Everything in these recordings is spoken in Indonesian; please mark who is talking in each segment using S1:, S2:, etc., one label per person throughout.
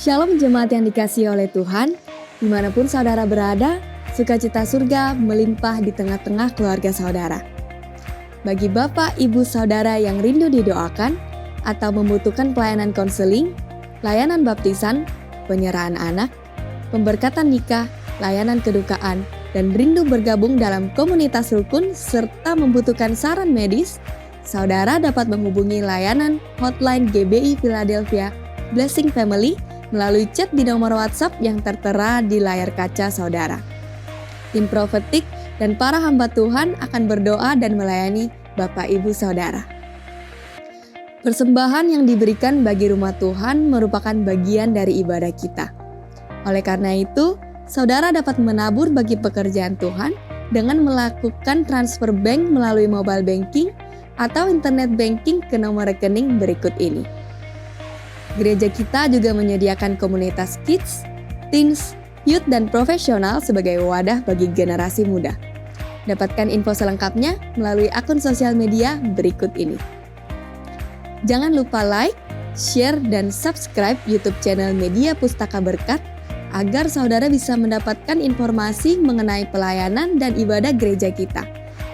S1: Shalom jemaat yang dikasihi oleh Tuhan, dimanapun saudara berada, sukacita surga melimpah di tengah-tengah keluarga saudara. Bagi Bapak, Ibu, Saudara yang rindu didoakan atau membutuhkan pelayanan konseling, layanan baptisan, penyerahan anak, pemberkatan nikah, layanan kedukaan, dan rindu bergabung dalam komunitas rukun serta membutuhkan saran medis, saudara dapat menghubungi layanan hotline GBI Philadelphia Blessing Family melalui chat di nomor WhatsApp yang tertera di layar kaca saudara. Tim profetik dan para hamba Tuhan akan berdoa dan melayani Bapak Ibu Saudara. Persembahan yang diberikan bagi rumah Tuhan merupakan bagian dari ibadah kita. Oleh karena itu, saudara dapat menabur bagi pekerjaan Tuhan dengan melakukan transfer bank melalui mobile banking atau internet banking ke nomor rekening berikut ini. Gereja kita juga menyediakan komunitas kids, teens, youth, dan profesional sebagai wadah bagi generasi muda. Dapatkan info selengkapnya melalui akun sosial media berikut ini. Jangan lupa like, share, dan subscribe YouTube channel Media Pustaka Berkat agar saudara bisa mendapatkan informasi mengenai pelayanan dan ibadah gereja kita,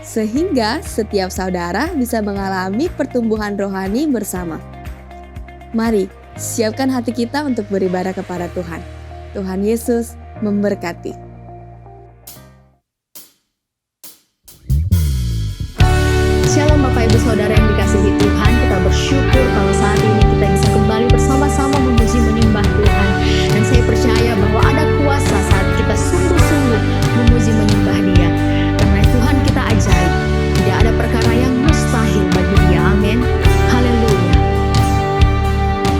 S1: sehingga setiap saudara bisa mengalami pertumbuhan rohani bersama. Mari, siapkan hati kita untuk beribadah kepada Tuhan. Tuhan Yesus memberkati.
S2: Shalom Bapak Ibu Saudara yang dikasihi Tuhan, kita bersyukur kalau saat ini kita bisa kembali bersama-sama memuji menyembah Tuhan. Dan saya percaya bahwa ada kuasa saat kita sungguh-sungguh memuji menyembah Dia. Karena Tuhan kita ajaib, tidak ada perkara yang mustahil bagi Dia. Amin. Haleluya.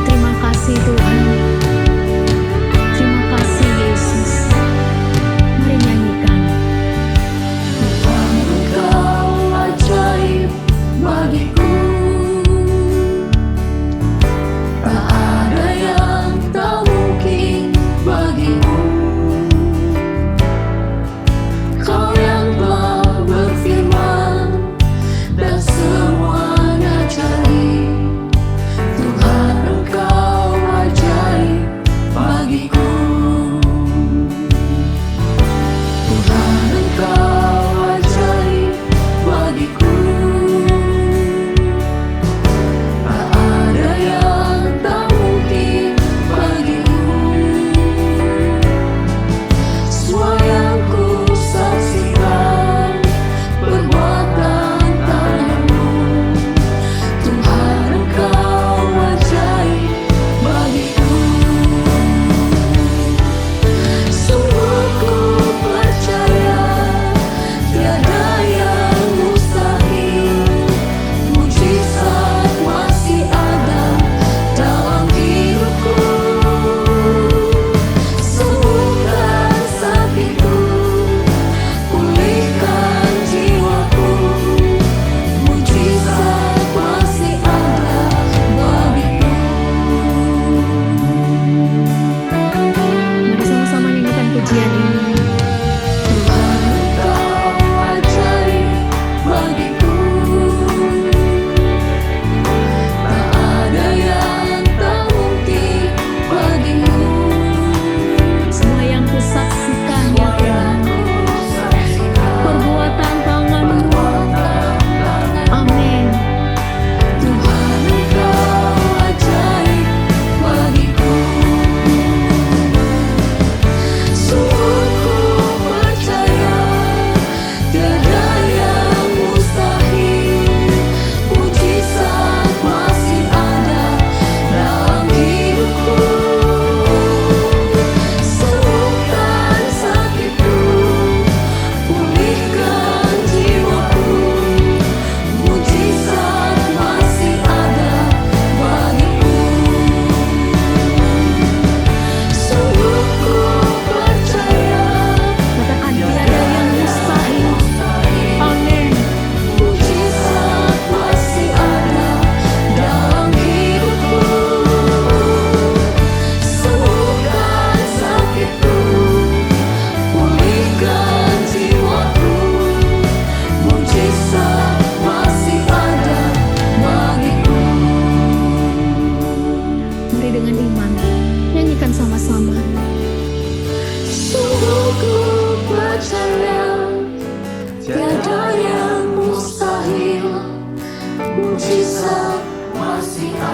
S2: Terima kasih Tuhan. Terima kasih Yesus.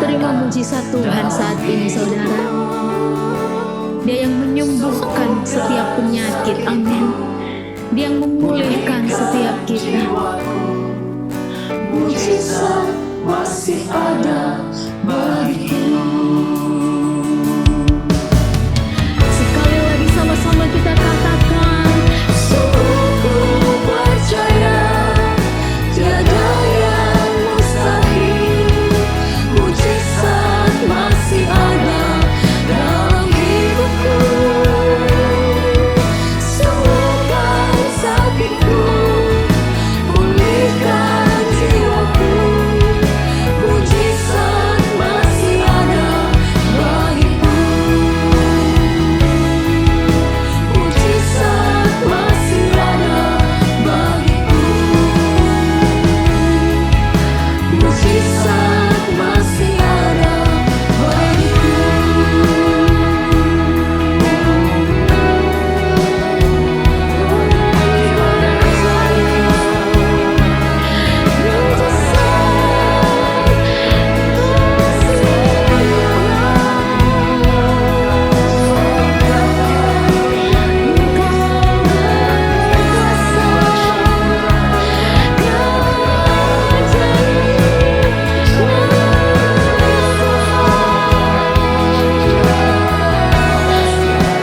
S2: Terima mujizat Tuhan saat ini saudara. Dia yang menyembuhkan setiap penyakit, amin. Dia yang memulihkan setiap kita.
S3: Mujizat masih ada bagiku.
S2: Sekali lagi sama-sama kita katakan,
S3: Sungguh ku percaya tiada yang mustahil. Mujizat masih ada dalam hidupku. Sembuhkan sakitku, pulihkan jiwaku. Mujizat masih ada bagiku. Mujizat masih ada bagiku. Mujizat masih ada bagiku.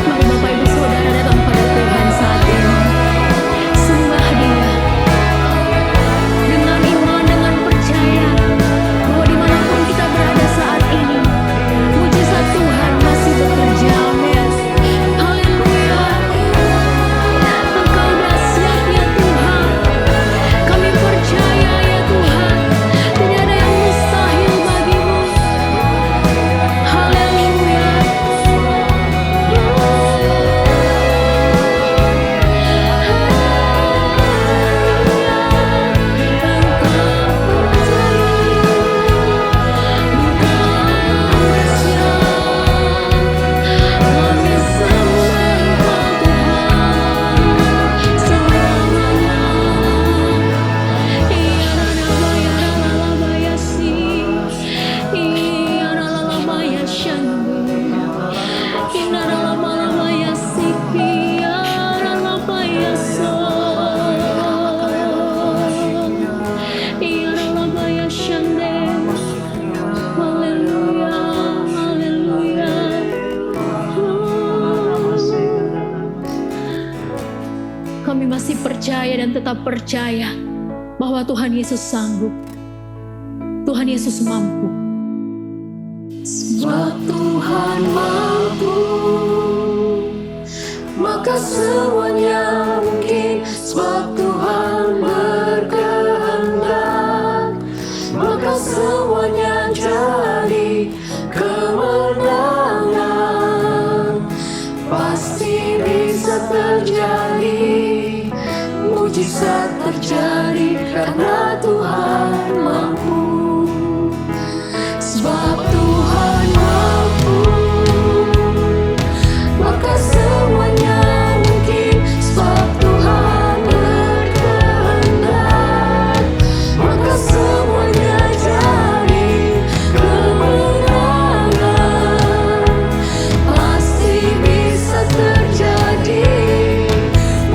S2: mari Bapak Ibu Saudara datang pada Tuhan saat ini. Sembah Dia dengan iman, dengan percaya bahwa dimanapun kita berada saat ini, mujizat Tuhan masih bekerja. Amin. Haleluya. Engkau dahsyat ya Tuhan. Kami percaya ya Tuhan, tidak ada yang mustahil bagimu. Haleluya. Kami masih percaya dan tetap percaya bahwa Tuhan Yesus sanggup. Tuhan Yesus mampu.
S3: Sebab Tuhan mampu, maka semuanya mungkin. Sebab Tuhan berkehendak, maka semuanya jadi kemenangan. Pasti bisa terjadi, mujizat terjadi karena Tuhan mampu. Sebab Tuhan mampu, maka semuanya mungkin. Sebab Tuhan berkehendak, maka semuanya jadi kemenangan. Pasti bisa terjadi,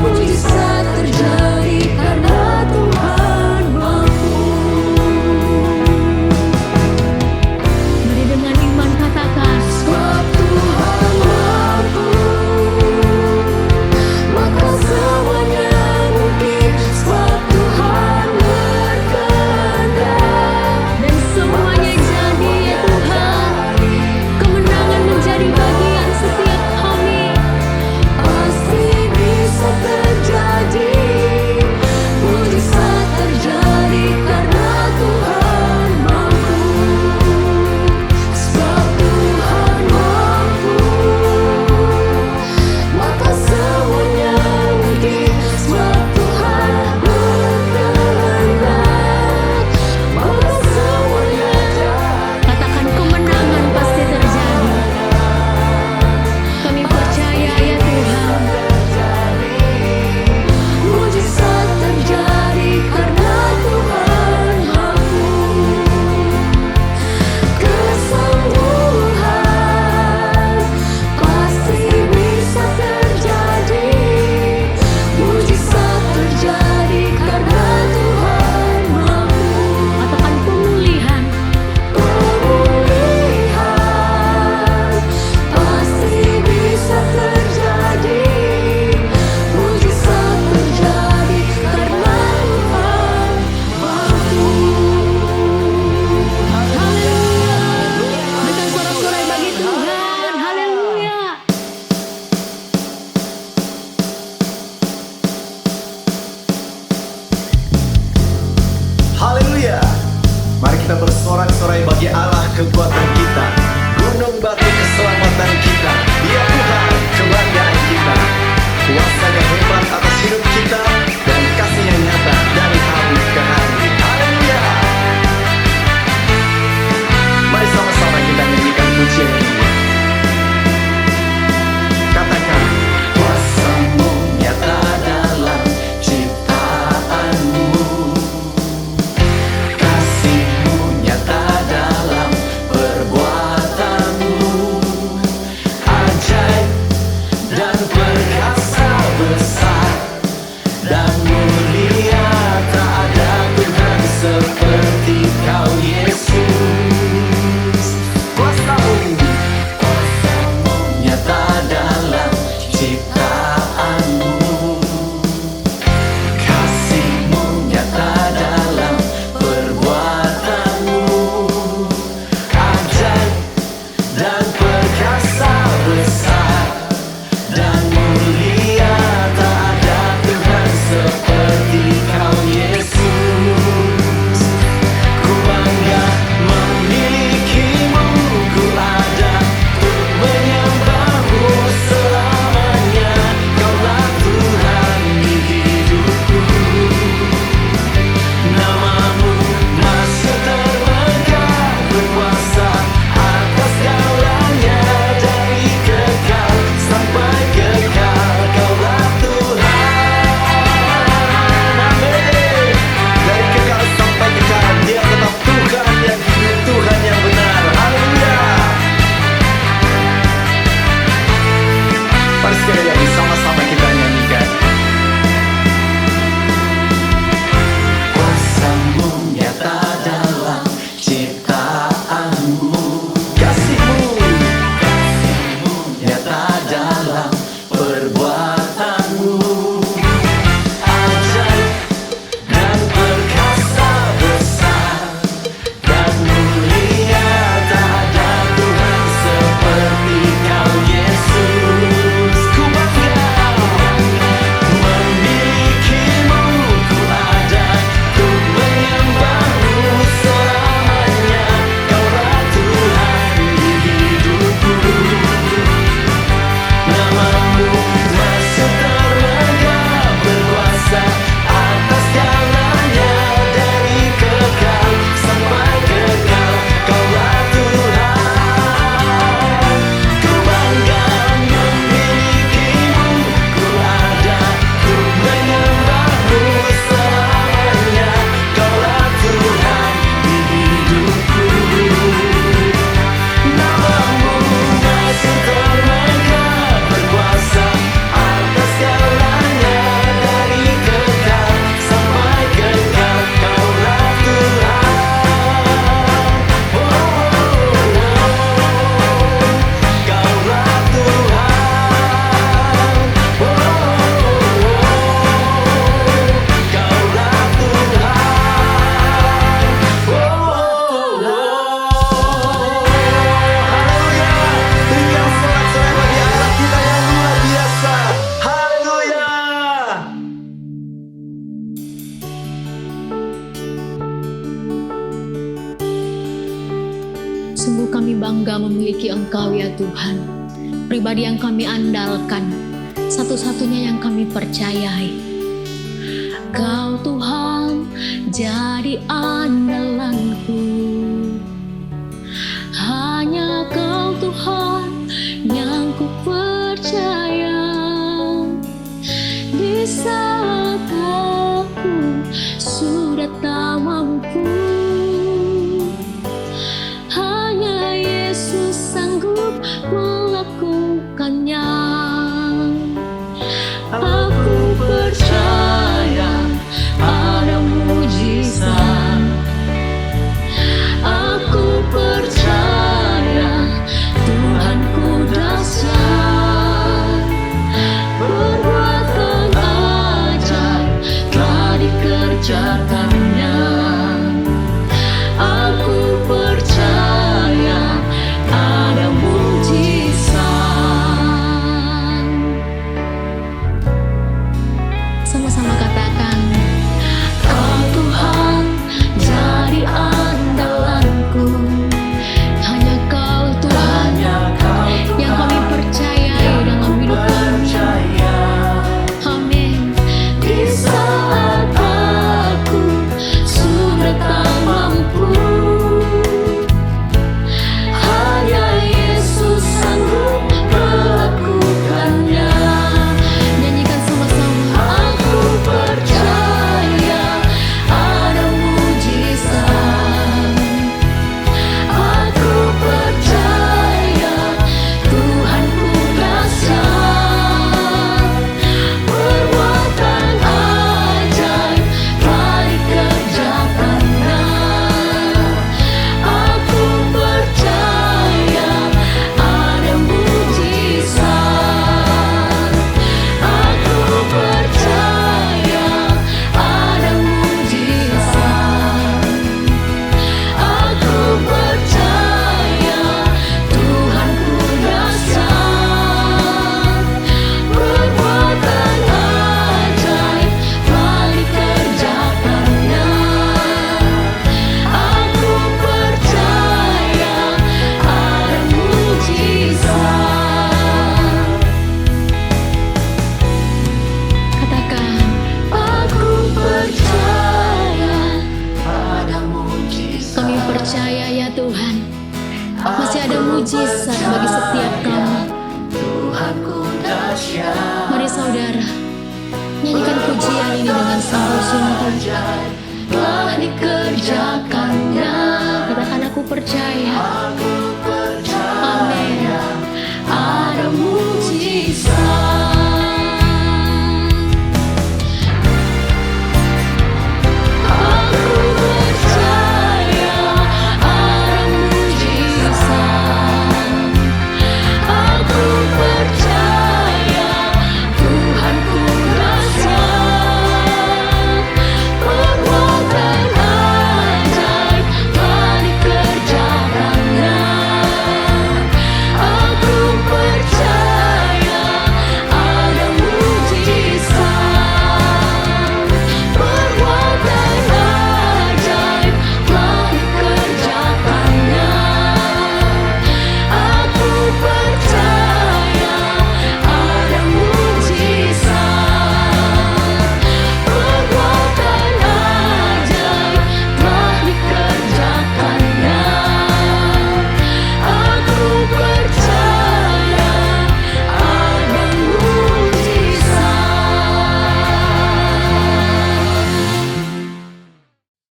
S3: mujizat terjadi karena Tuhan mampu.
S4: bersorak-sorai bagi Allah kekuatan kita, gunung batu keselamatan kita. Ya Tuhan, kebanggaan kita, kuasanya hebat atas hidup kita, dan kasih-Nya nyata dari hari ke hari. Haleluya. Mari sama-sama kita nyanyikan pujian ini. Katakan, kuasa-Mu nyata dalam ciptaanmu, kasih-Mu nyata dalam perbuatanmu, ajaib dan perkasa besar dan mulia, tak ada Tuhan seperti Kau Yesus. Kuasa-Mu nyata dalam ciptaanmu, kasih-Mu nyata dalam perbuatanmu, ajaib dan perkasa besar dan mulia, tak ada Tuhan seperti Kau Yesus. Ku bangga memilikimu, ku ada untuk menyembahmu selamanya. Kaulah Tuhan di hidupku, namamu masih termegah, berkuasa atas segalanya, dari kekal sampai kekal. Kaulah Tuhan, amin. Dari kekal sampai kekal, Dia tetap Tuhan yang hidup, Tuhan yang benar. Haleluya. Mari sekali lagi sama-sama kita nyanyikan. Kuasa-Mu nyata dalam ciptaanmu, kasih-Mu nyata dalam perbuatanmu, ajaib dan perkasa besar dan mulia, tak ada Tuhan seperti Kau Yesus. Ku bangga memilikimu, ku ada untuk menyembahmu selamanya. Kaulah Tuhan di hidupku, namamu masih termegah, berkuasa atas segalanya, dari kekal sampai kekal. Kaulah Tuhan, ku bangga memilikimu, ku ada untuk menyembahmu selamanya. Kaulah Tuhan di hidupku, namamu masih termegah, berkuasa atas segalanya, dari kekal sampai kekal. Kaulah Tuhan, Kaulah Tuhan, Kaulah Tuhan. Haleluya. Berikan sorak-sorai bagi Allah kita yang luar biasa. Haleluya.
S2: Sungguh kami bangga memiliki Engkau ya Tuhan, pribadi yang kami andalkan, satu-satunya yang kami percayai. Kau Tuhan jadi andalanku, hanya Kau Tuhan yang ku percaya. Di saat aku sudah tak mampu, hanya Yesus sanggup melakukannya. Aku percaya ada mujizat. Aku percaya Tuhan Tuhan. Masih ada mujizat bagi setiap kami.
S3: Tuhanku dahsyat.
S2: Mari saudara, nyanyikan pujian ini dengan sungguh-sungguh.
S3: Telah dikerjakannya.
S2: Katakan aku percaya.
S3: Aku percaya
S2: Amin.
S3: ada mujizat. Aku percaya ada mujizat. Aku percaya Tuhanku dahsyat. Perbuatan ajaib telah dikerjakannya. Aku percaya ada mujizat. Perbuatan ajaib telah dikerjakannya. Aku percaya ada mujizat. Perbuatan ajaib telah dikerjakannya. Aku percaya ada mujizat.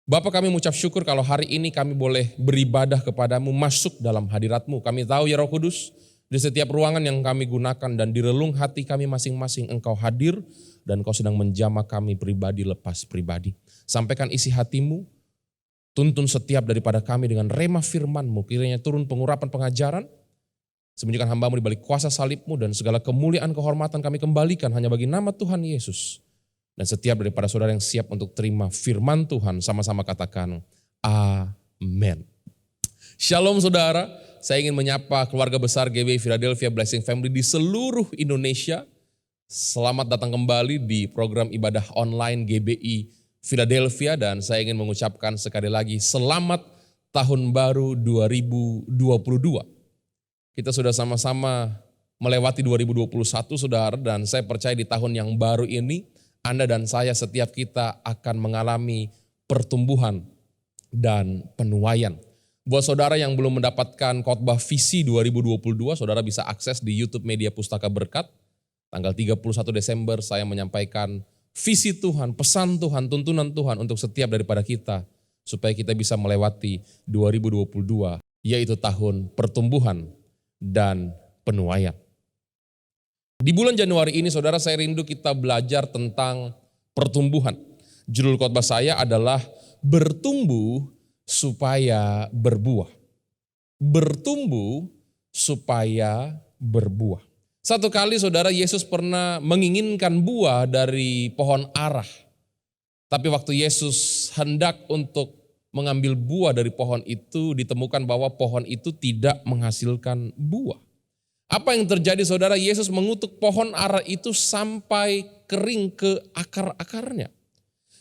S5: Bapa, kami mengucap syukur kalau hari ini kami boleh beribadah kepadamu, masuk dalam hadiratmu. Kami tahu ya Roh Kudus, di setiap ruangan yang kami gunakan dan di relung hati kami masing-masing Engkau hadir dan Engkau sedang menjamah kami pribadi lepas pribadi. Sampaikan isi hatimu, tuntun setiap daripada kami dengan rema firman-Mu, kiranya turun pengurapan pengajaran, sembunyikan hamba-Mu di balik kuasa salib-Mu dan segala kemuliaan kehormatan kami kembalikan hanya bagi nama Tuhan Yesus. Dan setiap daripada saudara yang siap untuk terima firman Tuhan, sama-sama katakan amin. Shalom saudara, saya ingin menyapa keluarga besar GBI Philadelphia Blessing Family di seluruh Indonesia. Selamat datang kembali di program ibadah online GBI Philadelphia dan saya ingin mengucapkan sekali lagi selamat tahun baru 2022. Kita sudah sama-sama melewati 2021 saudara, dan saya percaya di tahun yang baru ini Anda dan saya setiap kita akan mengalami pertumbuhan dan penuaian. Buat saudara yang belum mendapatkan khotbah visi 2022, saudara bisa akses di YouTube Media Pustaka Berkat. Tanggal 31 Desember saya menyampaikan visi Tuhan, pesan Tuhan, tuntunan Tuhan untuk setiap daripada kita supaya kita bisa melewati 2022, yaitu tahun pertumbuhan dan penuaian. Di bulan Januari ini saudara, saya rindu kita belajar tentang pertumbuhan. Judul khotbah saya adalah bertumbuh supaya berbuah. Bertumbuh supaya berbuah. Satu kali saudara, Yesus pernah menginginkan buah dari pohon arah. Tapi waktu Yesus hendak untuk mengambil buah dari pohon itu, ditemukan bahwa pohon itu tidak menghasilkan buah. Apa yang terjadi saudara? Yesus mengutuk pohon ara itu sampai kering ke akar-akarnya.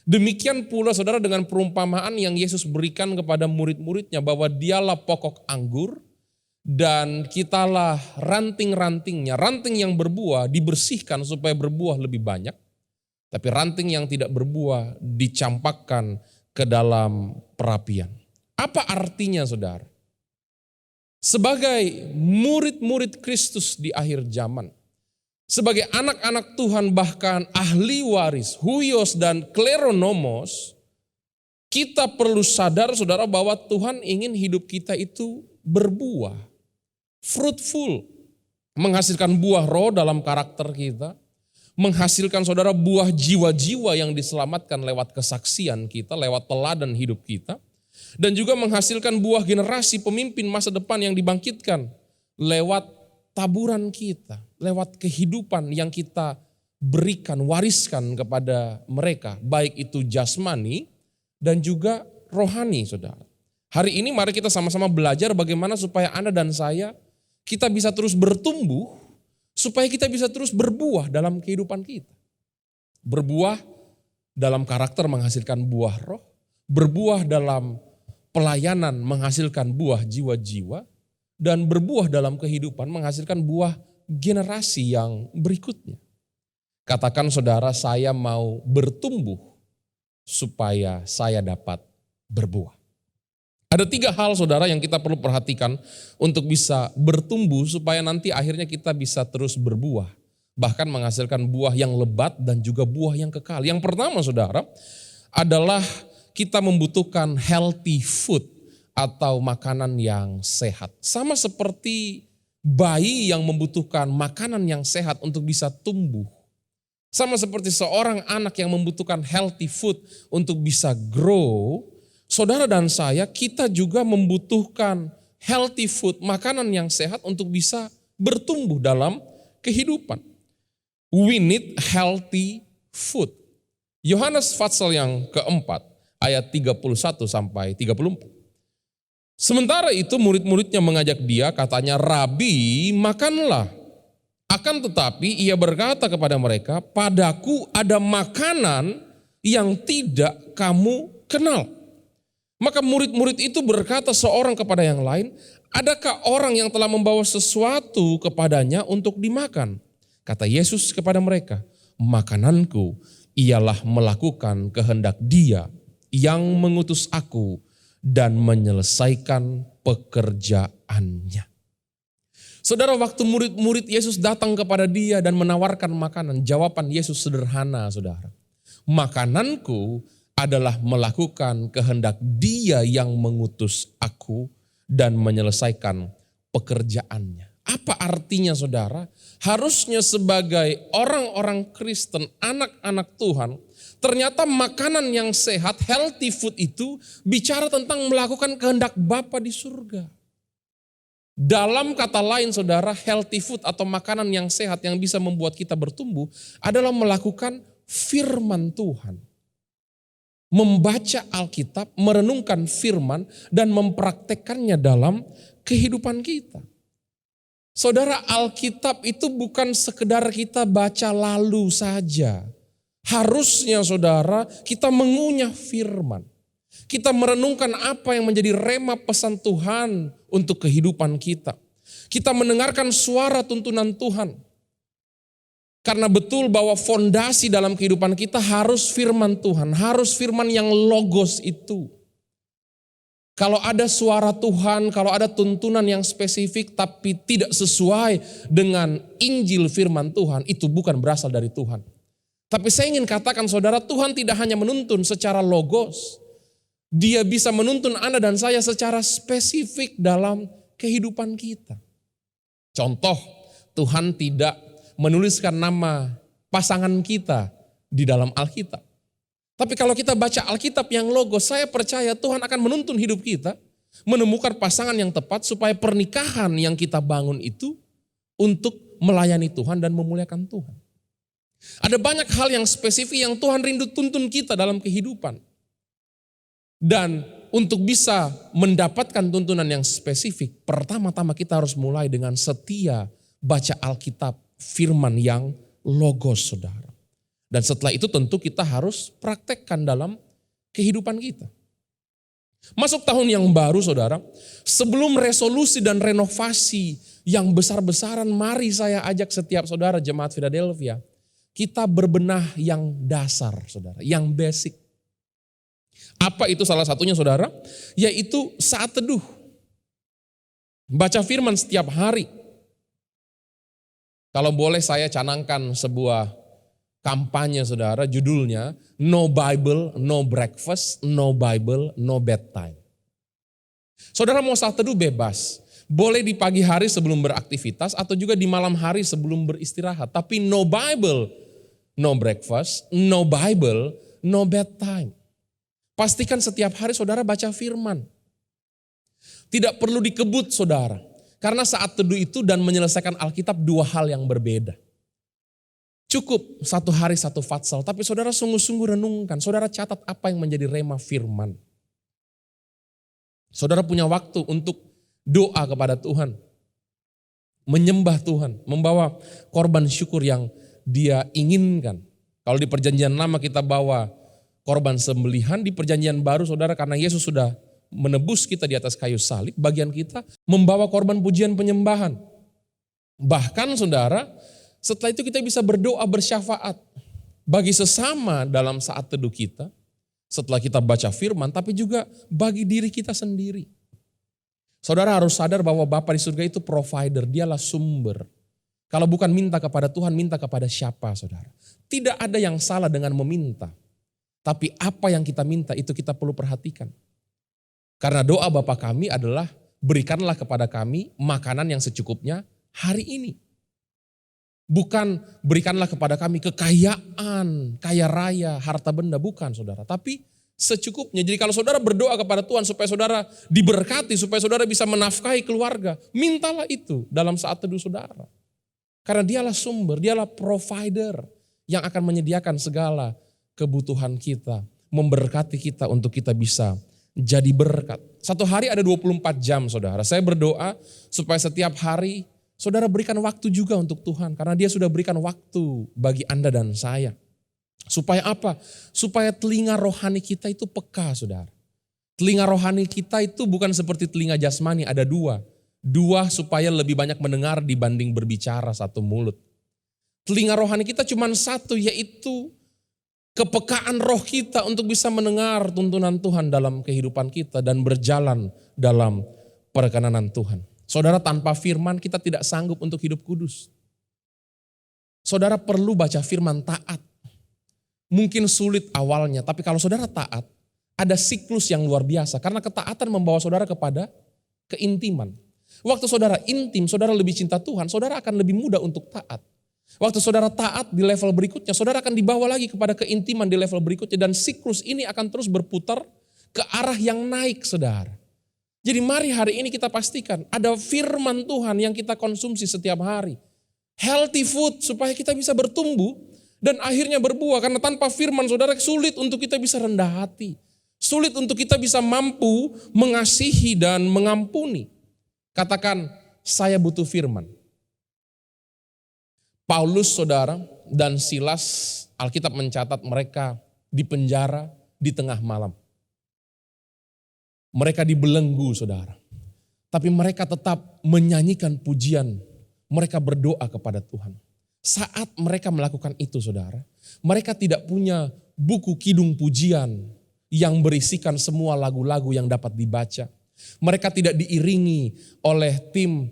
S5: Demikian pula saudara dengan perumpamaan yang Yesus berikan kepada murid-muridnya bahwa dialah pokok anggur dan kitalah ranting-rantingnya. Ranting yang berbuah dibersihkan supaya berbuah lebih banyak. Tapi ranting yang tidak berbuah dicampakkan ke dalam perapian. Apa artinya saudara? Sebagai murid-murid Kristus di akhir zaman, sebagai anak-anak Tuhan bahkan ahli waris, huios dan kleronomos, kita perlu sadar saudara bahwa Tuhan ingin hidup kita itu berbuah, fruitful, menghasilkan buah roh dalam karakter kita, menghasilkan saudara buah jiwa-jiwa yang diselamatkan lewat kesaksian kita, lewat teladan hidup kita. Dan juga menghasilkan buah generasi pemimpin masa depan yang dibangkitkan lewat taburan kita, lewat kehidupan yang kita berikan, wariskan kepada mereka, baik itu jasmani dan juga rohani saudara. Hari ini mari kita sama-sama belajar bagaimana supaya Anda dan saya, kita bisa terus bertumbuh, supaya kita bisa terus berbuah dalam kehidupan kita. Berbuah dalam karakter menghasilkan buah roh, berbuah dalam pelayanan menghasilkan buah jiwa-jiwa, dan berbuah dalam kehidupan menghasilkan buah generasi yang berikutnya. Katakan saudara, saya mau bertumbuh supaya saya dapat berbuah. Ada 3 hal saudara yang kita perlu perhatikan untuk bisa bertumbuh supaya nanti akhirnya kita bisa terus berbuah. Bahkan menghasilkan buah yang lebat dan juga buah yang kekal. Yang pertama saudara adalah kita membutuhkan healthy food atau makanan yang sehat. Sama seperti bayi yang membutuhkan makanan yang sehat untuk bisa tumbuh. Sama seperti seorang anak yang membutuhkan healthy food untuk bisa grow. Saudara dan saya, kita juga membutuhkan healthy food, makanan yang sehat untuk bisa bertumbuh dalam kehidupan. We need healthy food. Yohanes pasal yang keempat, ayat 31 sampai 34. Sementara itu murid-muridnya mengajak dia, katanya, Rabi, makanlah. Akan tetapi ia berkata kepada mereka, padaku ada makanan yang tidak kamu kenal. Maka murid-murid itu berkata seorang kepada yang lain, adakah orang yang telah membawa sesuatu kepadanya untuk dimakan? Kata Yesus kepada mereka, makananku ialah melakukan kehendak Dia yang mengutus aku dan menyelesaikan pekerjaannya. Saudara, waktu murid-murid Yesus datang kepada dia dan menawarkan makanan, jawaban Yesus sederhana saudara. Makananku adalah melakukan kehendak Dia yang mengutus aku dan menyelesaikan pekerjaannya. Apa artinya saudara? Harusnya sebagai orang-orang Kristen, anak-anak Tuhan, ternyata makanan yang sehat, healthy food itu bicara tentang melakukan kehendak Bapa di surga. Dalam kata lain saudara, healthy food atau makanan yang sehat yang bisa membuat kita bertumbuh adalah melakukan firman Tuhan. Membaca Alkitab, merenungkan firman, dan mempraktekannya dalam kehidupan kita. Saudara, Alkitab itu bukan sekedar kita baca lalu saja. Harusnya saudara, kita mengunyah firman. Kita merenungkan apa yang menjadi rema pesan Tuhan untuk kehidupan kita. Kita mendengarkan suara tuntunan Tuhan. Karena betul bahwa fondasi dalam kehidupan kita harus firman Tuhan, harus firman yang logos itu. Kalau ada suara Tuhan, kalau ada tuntunan yang spesifik tapi tidak sesuai dengan Injil firman Tuhan, itu bukan berasal dari Tuhan. Tapi saya ingin katakan saudara, Tuhan tidak hanya menuntun secara logos. Dia bisa menuntun Anda dan saya secara spesifik dalam kehidupan kita. Contoh, Tuhan tidak menuliskan nama pasangan kita di dalam Alkitab. Tapi kalau kita baca Alkitab yang logos, saya percaya Tuhan akan menuntun hidup kita, menemukan pasangan yang tepat supaya pernikahan yang kita bangun itu untuk melayani Tuhan dan memuliakan Tuhan. Ada banyak hal yang spesifik yang Tuhan rindu tuntun kita dalam kehidupan. Dan untuk bisa mendapatkan tuntunan yang spesifik, pertama-tama kita harus mulai dengan setia baca Alkitab, firman yang logos saudara. Dan setelah itu tentu kita harus praktekkan dalam kehidupan kita. Masuk tahun yang baru saudara, sebelum resolusi dan renovasi yang besar-besaran, mari saya ajak setiap saudara jemaat Philadelphia, kita berbenah yang dasar saudara, yang basic. Apa itu salah satunya saudara? Yaitu saat teduh. Baca firman setiap hari. Kalau boleh saya canangkan sebuah kampanye saudara, judulnya No Bible, No Breakfast, No Bible, No Bedtime. Saudara mau saat teduh bebas. Boleh di pagi hari sebelum beraktivitas atau juga di malam hari sebelum beristirahat. Tapi no Bible, no breakfast, no Bible, no bedtime. Pastikan setiap hari saudara baca firman. Tidak perlu dikebut saudara. Karena saat teduh itu dan menyelesaikan Alkitab dua hal yang berbeda. Cukup satu hari satu fatsal, tapi saudara sungguh-sungguh renungkan. Saudara catat apa yang menjadi rema firman. Saudara punya waktu untuk doa kepada Tuhan. Menyembah Tuhan, membawa korban syukur yang Dia inginkan. Kalau di perjanjian lama kita bawa korban sembelihan, di perjanjian baru saudara karena Yesus sudah menebus kita di atas kayu salib, bagian kita membawa korban pujian penyembahan. Bahkan saudara, setelah itu kita bisa berdoa bersyafaat bagi sesama dalam saat teduh kita, setelah kita baca firman, tapi juga bagi diri kita sendiri. Saudara harus sadar bahwa Bapa di surga itu provider, dialah sumber. Kalau bukan minta kepada Tuhan, minta kepada siapa saudara? Tidak ada yang salah dengan meminta. Tapi apa yang kita minta itu kita perlu perhatikan. Karena doa Bapa kami adalah berikanlah kepada kami makanan yang secukupnya hari ini. Bukan berikanlah kepada kami kekayaan, kaya raya, harta benda, bukan saudara. Tapi secukupnya. Jadi kalau saudara berdoa kepada Tuhan supaya saudara diberkati, supaya saudara bisa menafkahi keluarga, mintalah itu dalam saat teduh saudara. Karena dialah sumber, dialah provider yang akan menyediakan segala kebutuhan kita, memberkati kita untuk kita bisa jadi berkat. Satu hari ada 24 jam saudara. Saya berdoa supaya setiap hari saudara berikan waktu juga untuk Tuhan. Karena dia sudah berikan waktu bagi Anda dan saya. Supaya apa? Supaya telinga rohani kita itu peka saudara. Telinga rohani kita itu bukan seperti telinga jasmani, ada dua. Dua supaya lebih banyak mendengar dibanding berbicara satu mulut. Telinga rohani kita cuma satu, yaitu kepekaan roh kita untuk bisa mendengar tuntunan Tuhan dalam kehidupan kita dan berjalan dalam perkenanan Tuhan. Saudara, tanpa firman kita tidak sanggup untuk hidup kudus. Saudara perlu baca firman taat. Mungkin sulit awalnya, tapi kalau saudara taat, ada siklus yang luar biasa. Karena ketaatan membawa saudara kepada keintiman. Waktu saudara intim, saudara lebih cinta Tuhan, saudara akan lebih mudah untuk taat. Waktu saudara taat di level berikutnya, saudara akan dibawa lagi kepada keintiman di level berikutnya. Dan siklus ini akan terus berputar ke arah yang naik saudara. Jadi mari hari ini kita pastikan ada firman Tuhan yang kita konsumsi setiap hari. Healthy food supaya kita bisa bertumbuh dan akhirnya berbuah. Karena tanpa firman saudara sulit untuk kita bisa rendah hati. Sulit untuk kita bisa mampu mengasihi dan mengampuni. Katakan, saya butuh firman. Paulus saudara dan Silas, Alkitab mencatat mereka di penjara di tengah malam. Mereka dibelenggu saudara. Tapi mereka tetap menyanyikan pujian. Mereka berdoa kepada Tuhan. Saat mereka melakukan itu saudara, mereka tidak punya buku kidung pujian yang berisikan semua lagu-lagu yang dapat dibaca. Mereka tidak diiringi oleh tim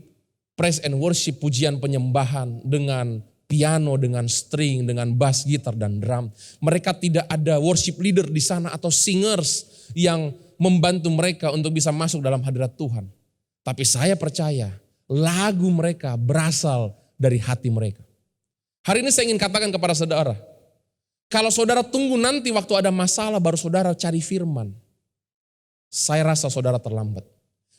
S5: praise and worship, pujian penyembahan dengan piano, dengan string, dengan bass, gitar, dan drum. Mereka tidak ada worship leader di sana atau singers yang membantu mereka untuk bisa masuk dalam hadirat Tuhan. Tapi saya percaya lagu mereka berasal dari hati mereka. Hari ini saya ingin katakan kepada saudara, kalau saudara tunggu nanti waktu ada masalah baru saudara cari firman, saya rasa saudara terlambat.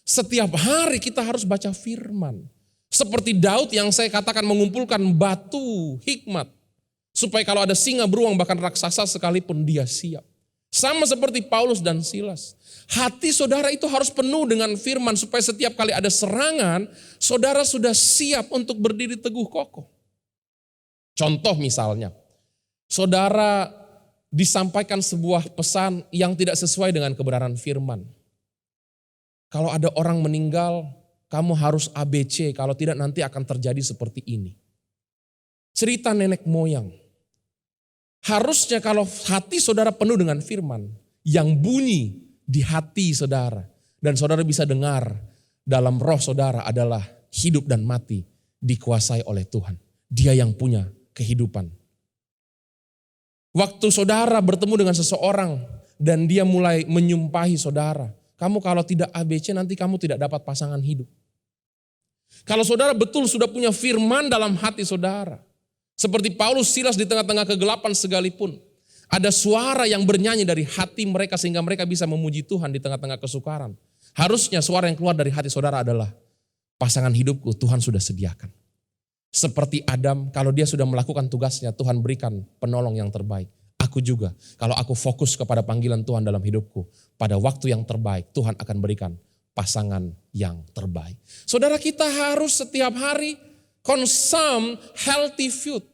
S5: Setiap hari kita harus baca firman. Seperti Daud yang saya katakan mengumpulkan batu hikmat. Supaya kalau ada singa, beruang, bahkan raksasa sekalipun dia siap. Sama seperti Paulus dan Silas. Hati saudara itu harus penuh dengan firman supaya setiap kali ada serangan, saudara sudah siap untuk berdiri teguh kokoh. Contoh misalnya, saudara disampaikan sebuah pesan yang tidak sesuai dengan kebenaran firman. Kalau ada orang meninggal, kamu harus ABC, kalau tidak nanti akan terjadi seperti ini. Cerita nenek moyang. Harusnya kalau hati saudara penuh dengan firman, yang bunyi di hati saudara, dan saudara bisa dengar dalam roh saudara adalah hidup dan mati dikuasai oleh Tuhan. Dia yang punya kehidupan. Waktu saudara bertemu dengan seseorang dan dia mulai menyumpahi saudara, kamu kalau tidak ABC nanti kamu tidak dapat pasangan hidup. Kalau saudara betul sudah punya firman dalam hati saudara, seperti Paulus, Silas di tengah-tengah kegelapan sekalipun, ada suara yang bernyanyi dari hati mereka sehingga mereka bisa memuji Tuhan di tengah-tengah kesukaran. Harusnya suara yang keluar dari hati saudara adalah, pasangan hidupku Tuhan sudah sediakan. Seperti Adam, kalau dia sudah melakukan tugasnya, Tuhan berikan penolong yang terbaik. Aku juga, kalau aku fokus kepada panggilan Tuhan dalam hidupku, pada waktu yang terbaik, Tuhan akan berikan pasangan yang terbaik. Saudara, kita harus setiap hari consume healthy food.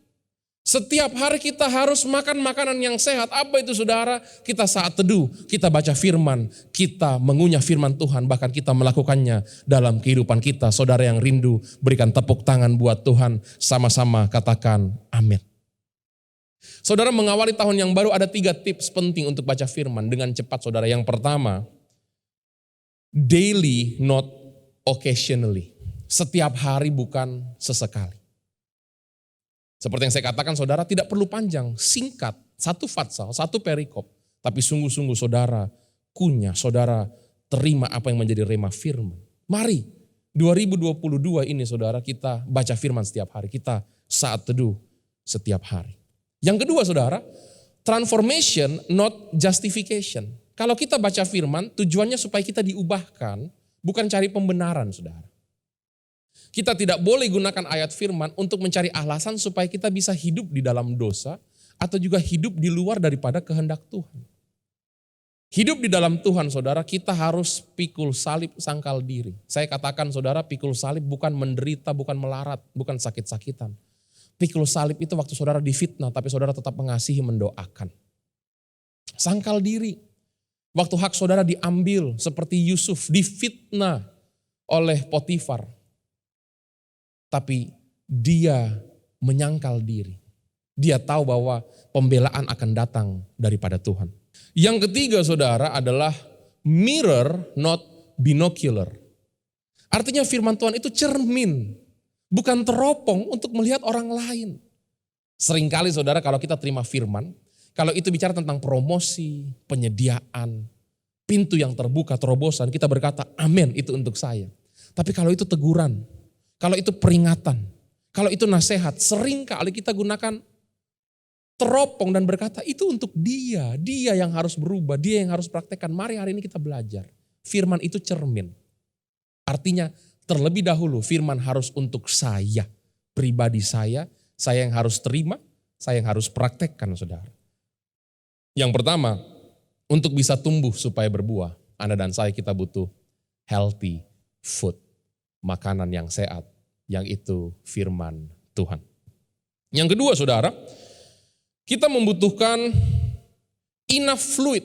S5: Setiap hari kita harus makan makanan yang sehat. Apa itu saudara? Kita saat teduh, kita baca firman, kita mengunyah firman Tuhan, bahkan kita melakukannya dalam kehidupan kita. Saudara yang rindu, berikan tepuk tangan buat Tuhan, sama-sama katakan amin. Saudara, mengawali tahun yang baru ada 3 tips penting untuk baca firman dengan cepat saudara. Yang pertama, daily not occasionally. Setiap hari bukan sesekali. Seperti yang saya katakan saudara, tidak perlu panjang, singkat, 1 fatsal, 1 perikop. Tapi sungguh-sungguh saudara kunyah, saudara terima apa yang menjadi rema firman. Mari 2022 ini saudara kita baca firman setiap hari, kita saat teduh setiap hari. Yang kedua saudara, transformation not justification. Kalau kita baca firman tujuannya supaya kita diubahkan, bukan cari pembenaran saudara. Kita tidak boleh gunakan ayat firman untuk mencari alasan supaya kita bisa hidup di dalam dosa atau juga hidup di luar daripada kehendak Tuhan. Hidup di dalam Tuhan saudara, kita harus pikul salib sangkal diri. Saya katakan saudara, pikul salib bukan menderita, bukan melarat, bukan sakit-sakitan. Pikul salib itu waktu saudara difitnah tapi saudara tetap mengasihi, mendoakan. Sangkal diri. Waktu hak saudara diambil seperti Yusuf difitnah oleh Potifar. Tapi dia menyangkal diri. Dia tahu bahwa pembelaan akan datang daripada Tuhan. Yang ketiga saudara adalah mirror not binocular. Artinya firman Tuhan itu cermin, bukan teropong untuk melihat orang lain. Seringkali saudara kalau kita terima firman, kalau itu bicara tentang promosi, penyediaan, pintu yang terbuka, terobosan, kita berkata amin itu untuk saya. Tapi kalau itu teguran, kalau itu peringatan, kalau itu nasihat, seringkali kita gunakan teropong dan berkata itu untuk dia yang harus berubah, dia yang harus praktekkan. Mari hari ini kita belajar. Firman itu cermin. Artinya terlebih dahulu firman harus untuk saya, pribadi saya yang harus terima, saya yang harus praktekkan saudara. Yang pertama, untuk bisa tumbuh supaya berbuah, Anda dan saya kita butuh healthy food, makanan yang sehat, yang itu firman Tuhan. Yang kedua saudara, kita membutuhkan enough fluid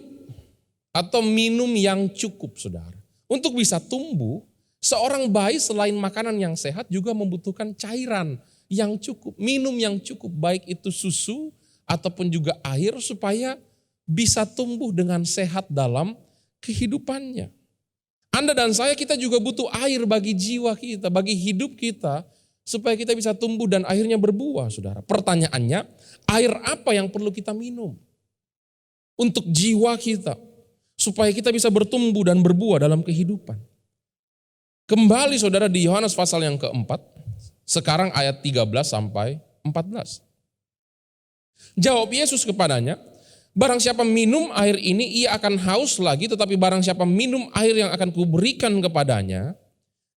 S5: atau minum yang cukup saudara. Untuk bisa tumbuh, seorang bayi selain makanan yang sehat juga membutuhkan cairan yang cukup, minum yang cukup, baik itu susu ataupun juga air supaya bisa tumbuh dengan sehat dalam kehidupannya. Anda dan saya kita juga butuh air bagi jiwa kita, bagi hidup kita, supaya kita bisa tumbuh dan akhirnya berbuah saudara. Pertanyaannya, air apa yang perlu kita minum untuk jiwa kita, supaya kita bisa bertumbuh dan berbuah dalam kehidupan. Kembali saudara di Yohanes pasal yang keempat, sekarang ayat 13 sampai 14. Jawab Yesus kepadanya, barang siapa minum air ini ia akan haus lagi, tetapi barang siapa minum air yang akan kuberikan kepadanya,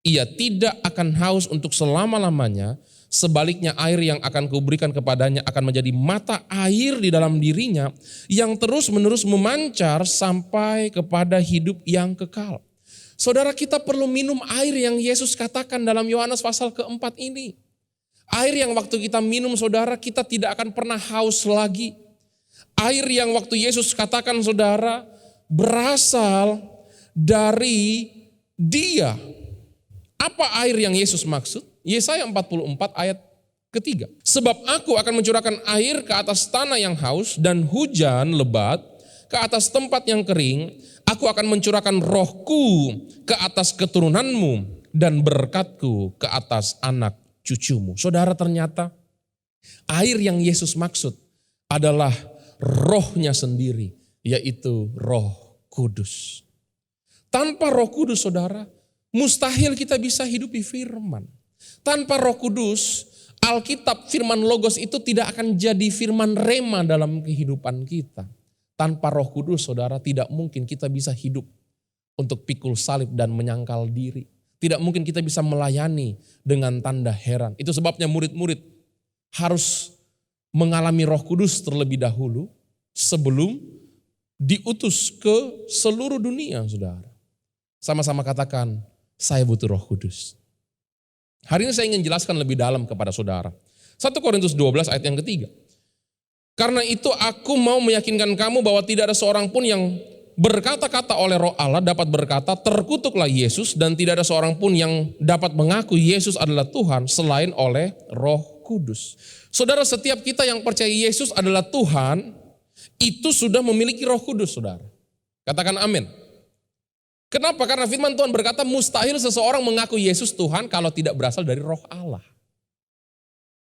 S5: ia tidak akan haus untuk selama-lamanya. Sebaliknya air yang akan kuberikan kepadanya akan menjadi mata air di dalam dirinya yang terus-menerus memancar sampai kepada hidup yang kekal. Saudara, kita perlu minum air yang Yesus katakan dalam Yohanes pasal keempat ini. Air yang waktu kita minum saudara, kita tidak akan pernah haus lagi. Air yang waktu Yesus katakan saudara, berasal dari Dia. Apa air yang Yesus maksud? Yesaya 44 ayat ketiga. Sebab aku akan mencurahkan air ke atas tanah yang haus dan hujan lebat ke atas tempat yang kering. Aku akan mencurahkan rohku ke atas keturunanmu dan berkatku ke atas anak cucumu. Saudara, ternyata air yang Yesus maksud adalah rohnya sendiri, yaitu Roh Kudus. Tanpa Roh Kudus saudara, mustahil kita bisa hidup di firman. Tanpa Roh Kudus, Alkitab firman Logos itu tidak akan jadi firman rema dalam kehidupan kita. Tanpa Roh Kudus saudara, tidak mungkin kita bisa hidup untuk pikul salib dan menyangkal diri. Tidak mungkin kita bisa melayani dengan tanda heran. Itu sebabnya murid-murid harus mengalami Roh Kudus terlebih dahulu sebelum diutus ke seluruh dunia saudara. Sama-sama katakan, saya butuh Roh Kudus. Hari ini saya ingin jelaskan lebih dalam kepada saudara. 1 Korintus 12 ayat yang ketiga. Karena itu aku mau meyakinkan kamu bahwa tidak ada seorang pun yang berkata-kata oleh Roh Allah dapat berkata terkutuklah Yesus, dan tidak ada seorang pun yang dapat mengaku Yesus adalah Tuhan selain oleh Roh Kudus. Saudara, setiap kita yang percaya Yesus adalah Tuhan, itu sudah memiliki Roh Kudus, saudara. Katakan amin. Kenapa? Karena firman Tuhan berkata mustahil seseorang mengaku Yesus Tuhan kalau tidak berasal dari Roh Allah.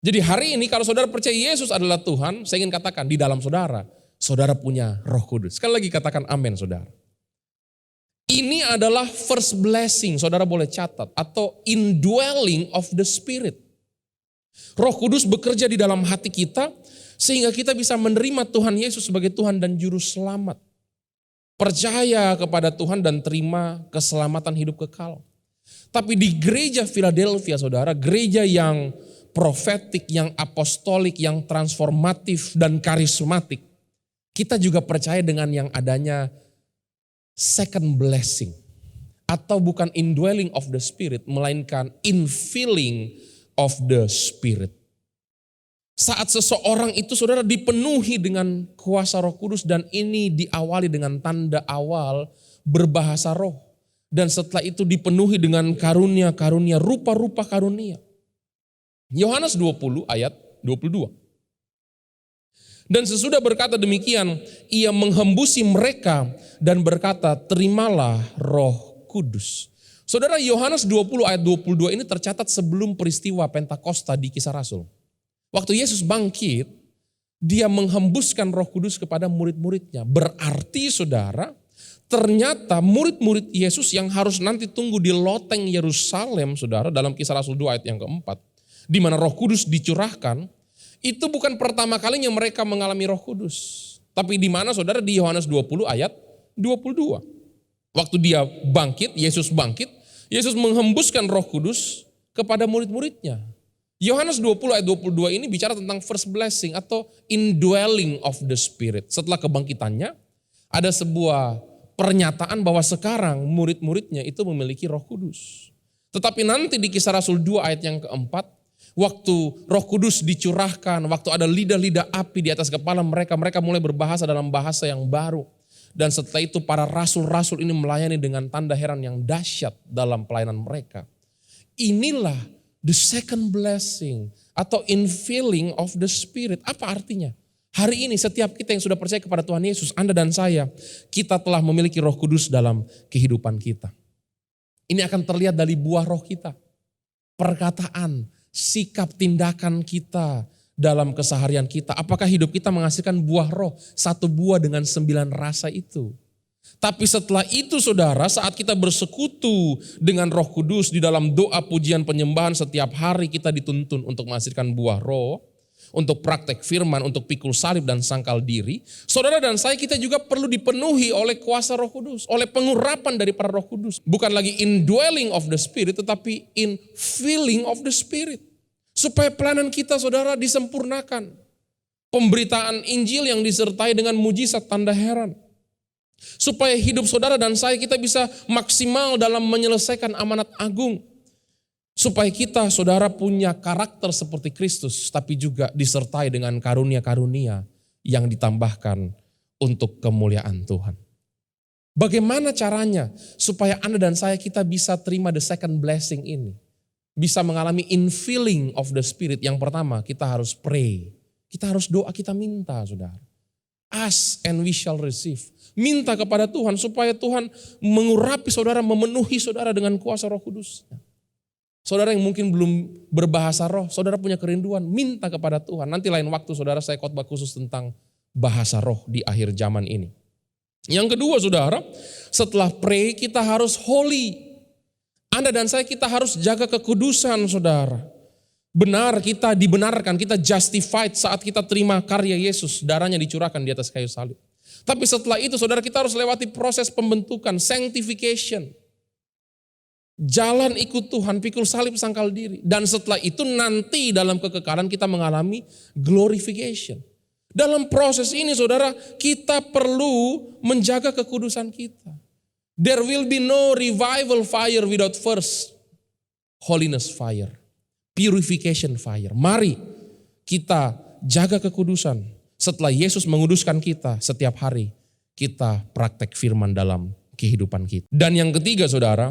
S5: Jadi hari ini kalau saudara percaya Yesus adalah Tuhan, saya ingin katakan di dalam saudara, saudara punya Roh Kudus. Sekali lagi katakan amin, saudara. Ini adalah first blessing, saudara boleh catat, atau indwelling of the Spirit. Roh Kudus bekerja di dalam hati kita, sehingga kita bisa menerima Tuhan Yesus sebagai Tuhan dan Juru Selamat. Percaya kepada Tuhan dan terima keselamatan hidup kekal. Tapi di gereja Philadelphia, saudara, gereja yang profetik, yang apostolik, yang transformatif dan karismatik, kita juga percaya dengan yang adanya second blessing, atau bukan indwelling of the Spirit, melainkan infilling of the Spirit. Saat seseorang itu, saudara, dipenuhi dengan kuasa Roh Kudus, dan ini diawali dengan tanda awal berbahasa roh, dan setelah itu dipenuhi dengan karunia-karunia, rupa-rupa karunia. Yohanes 20 ayat 22. Dan sesudah berkata demikian, ia menghembusi mereka dan berkata, terimalah Roh Kudus. Saudara, Yohanes 20 ayat 22 ini tercatat sebelum peristiwa Pentakosta di Kisah Rasul. Waktu Yesus bangkit, dia menghembuskan Roh Kudus kepada murid-muridnya. Berarti, saudara, ternyata murid-murid Yesus yang harus nanti tunggu di loteng Yerusalem, saudara, dalam Kisah Rasul 2 ayat yang keempat, di mana Roh Kudus dicurahkan, itu bukan pertama kalinya mereka mengalami Roh Kudus. Tapi di mana, saudara? Di Yohanes 20 ayat 22. Waktu dia bangkit, Yesus bangkit, Yesus menghembuskan Roh Kudus kepada murid-muridnya. Yohanes 20 ayat 22 ini bicara tentang first blessing atau indwelling of the Spirit. Setelah kebangkitannya, ada sebuah pernyataan bahwa sekarang murid-muridnya itu memiliki Roh Kudus. Tetapi nanti di Kisah Rasul 2 ayat yang keempat, waktu Roh Kudus dicurahkan, waktu ada lidah-lidah api di atas kepala mereka, mereka mulai berbahasa dalam bahasa yang baru. Dan setelah itu para rasul-rasul ini melayani dengan tanda heran yang dahsyat dalam pelayanan mereka. Inilah the second blessing atau infilling of the Spirit. Apa artinya? Hari ini setiap kita yang sudah percaya kepada Tuhan Yesus, Anda dan saya, kita telah memiliki Roh Kudus dalam kehidupan kita. Ini akan terlihat dari buah roh kita. Perkataan, sikap, tindakan kita dalam keseharian kita. Apakah hidup kita menghasilkan buah roh? 1 buah dengan 9 rasa itu. Tapi setelah itu, saudara, saat kita bersekutu dengan Roh Kudus di dalam doa, pujian, penyembahan, setiap hari kita dituntun untuk menghasilkan buah roh, untuk praktek firman, untuk pikul salib dan sangkal diri. Saudara dan saya, kita juga perlu dipenuhi oleh kuasa Roh Kudus, oleh pengurapan daripada Roh Kudus. Bukan lagi indwelling of the Spirit, tetapi infilling of the Spirit. Supaya pelayanan kita, saudara, disempurnakan. Pemberitaan Injil yang disertai dengan mujizat, tanda heran. Supaya hidup saudara dan saya, kita bisa maksimal dalam menyelesaikan amanat agung. Supaya kita, saudara, punya karakter seperti Kristus, tapi juga disertai dengan karunia-karunia yang ditambahkan untuk kemuliaan Tuhan. Bagaimana caranya supaya Anda dan saya kita bisa terima the second blessing ini? Bisa mengalami infilling of the Spirit. Yang pertama, kita harus pray. Kita harus doa, kita minta, saudara. Ask and we shall receive. Minta kepada Tuhan supaya Tuhan mengurapi saudara, memenuhi saudara dengan kuasa Roh Kudus. Saudara yang mungkin belum berbahasa roh, saudara punya kerinduan, minta kepada Tuhan. Nanti lain waktu, saudara, saya khotbah khusus tentang bahasa roh di akhir zaman ini. Yang kedua, saudara, setelah pray kita harus holy. Anda dan saya kita harus jaga kekudusan, saudara. Benar, kita dibenarkan, kita justified saat kita terima karya Yesus, darahnya dicurahkan di atas kayu salib. Tapi setelah itu, saudara, kita harus lewati proses pembentukan, sanctification. Jalan ikut Tuhan, pikul salib, sangkal diri. Dan setelah itu nanti dalam kekekalan kita mengalami glorification. Dalam proses ini, saudara, kita perlu menjaga kekudusan kita. There will be no revival fire without first holiness fire. Purification fire. Mari kita jaga kekudusan. Setelah Yesus menguduskan kita setiap hari, kita praktek firman dalam kehidupan kita. Dan yang ketiga, saudara,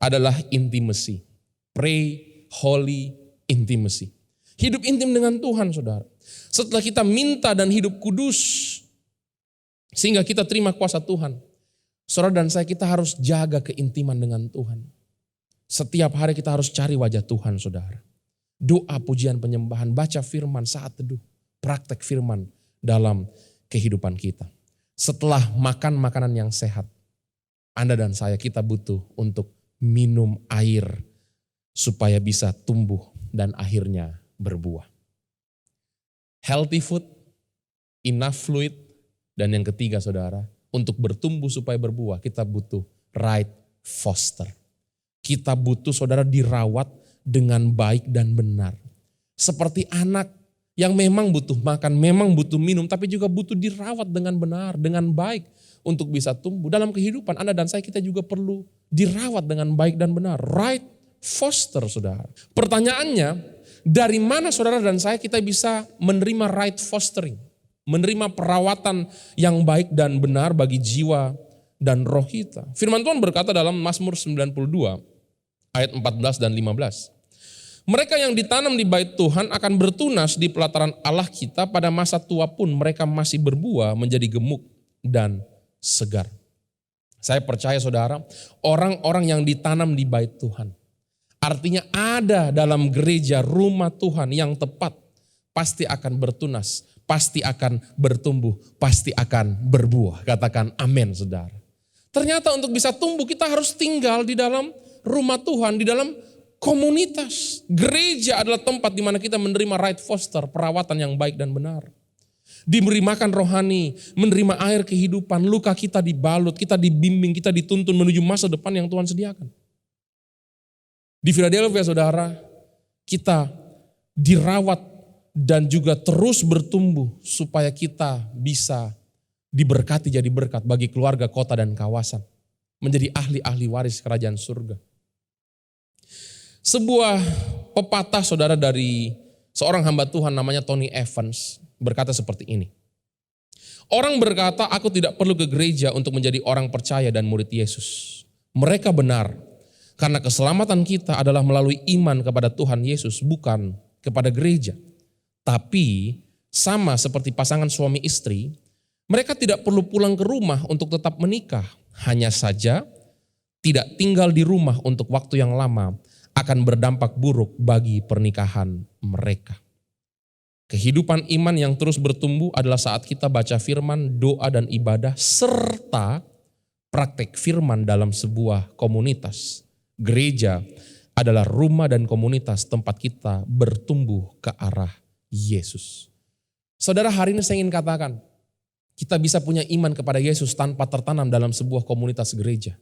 S5: adalah intimacy. Pray, holy, intimacy. Hidup intim dengan Tuhan, saudara. Setelah kita minta dan hidup kudus, sehingga kita terima kuasa Tuhan. Saudara dan saya, kita harus jaga keintiman dengan Tuhan. Setiap hari kita harus cari wajah Tuhan, saudara. Doa, pujian, penyembahan, baca firman saat teduh. Praktek firman dalam kehidupan kita. Setelah makan makanan yang sehat, Anda dan saya kita butuh untuk minum air supaya bisa tumbuh dan akhirnya berbuah. Healthy food, enough fluid, dan yang ketiga saudara, untuk bertumbuh supaya berbuah kita butuh right foster. Kita butuh saudara dirawat dengan baik dan benar. Seperti anak yang memang butuh makan, memang butuh minum, tapi juga butuh dirawat dengan benar, dengan baik untuk bisa tumbuh. Dalam kehidupan Anda dan saya kita juga perlu dirawat dengan baik dan benar. Right foster, saudara. Pertanyaannya, dari mana saudara dan saya kita bisa menerima right fostering? Menerima perawatan yang baik dan benar bagi jiwa dan roh kita. Firman Tuhan berkata dalam Mazmur 92 ayat 14 dan 15. Mereka yang ditanam di bait Tuhan akan bertunas di pelataran Allah kita, pada masa tua pun mereka masih berbuah menjadi gemuk dan segar. Saya percaya saudara, orang-orang yang ditanam di bait Tuhan, artinya ada dalam gereja rumah Tuhan yang tepat, pasti akan bertunas, pasti akan bertumbuh, pasti akan berbuah. Katakan amin saudara. Ternyata untuk bisa tumbuh kita harus tinggal di dalam rumah Tuhan, di dalam komunitas. Gereja adalah tempat di mana kita menerima right foster, perawatan yang baik dan benar. Diberi makan rohani, menerima air kehidupan, luka kita dibalut, kita dibimbing, kita dituntun menuju masa depan yang Tuhan sediakan. Di Philadelphia saudara, kita dirawat dan juga terus bertumbuh supaya kita bisa diberkati jadi berkat bagi keluarga, kota dan kawasan. Menjadi ahli-ahli waris kerajaan surga. Sebuah pepatah saudara dari seorang hamba Tuhan namanya Tony Evans berkata seperti ini. Orang berkata, aku tidak perlu ke gereja untuk menjadi orang percaya dan murid Yesus. Mereka benar, karena keselamatan kita adalah melalui iman kepada Tuhan Yesus, bukan kepada gereja. Tapi sama seperti pasangan suami istri, mereka tidak perlu pulang ke rumah untuk tetap menikah. Hanya saja tidak tinggal di rumah untuk waktu yang lama akan berdampak buruk bagi pernikahan mereka. Kehidupan iman yang terus bertumbuh adalah saat kita baca firman, doa dan ibadah, serta praktek firman dalam sebuah komunitas. Gereja adalah rumah dan komunitas tempat kita bertumbuh ke arah Yesus. Saudara, hari ini saya ingin katakan, kita bisa punya iman kepada Yesus tanpa tertanam dalam sebuah komunitas gereja.